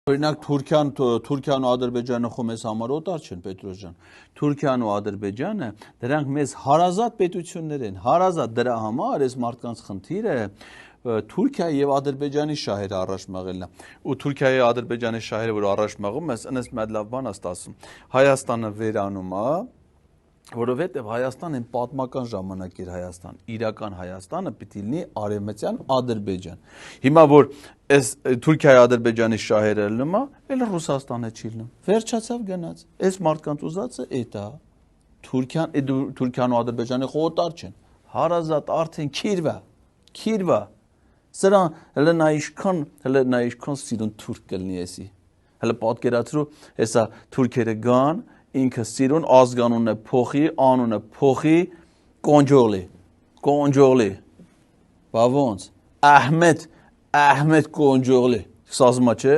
Օրինակ Թուրքիան ու Ադրբեջանը խո մեզ համար օտար չեն, Պետրոս ջան։ Թուրքիան ու Ադրբեջանը դրանք մեզ հարազատ պետություններ են, հարազատ դրա համար այս մարդկանց խնդիրը Թուրքիայի եւ Ադրբեջանի շահերը առաջ մաղելն է։ Ու Թուրքիայի եւ Ադրբեջանի շահերը, որ առաջ մաղում ես, այնպես մի լավ բան ասում։ Հայաստանը վերանում է, որովհետև Հայաստան այն պատմական ժամանակ էր Հայաստան, իրական Հայաստանը պիտի լինի արևմտյան Ադրբեջան։ Հիմա որ այս Թուրքիայի Ադրբեջանի շահերը լինում է, էլ Ռուսաստանը չի լինում։ Վերջացավ գնաց։ Այս մարդկանց ուզածը էդ է։ Թուրքիան ու Ադրբեջանը խոտար չեն։ Հարազատ արդեն քիրվա։ Սրան հələ նա իշքան սիրուն թուրք կլինի էսի։ Հələ պատկերացրու, հեսա թուրքերը գան ինքը սիրուն ազգանունը փոխի, անունը փոխի, կոնջոլի, բա ոնց, Ահմեդ կոնջոլի, սազմա չէ,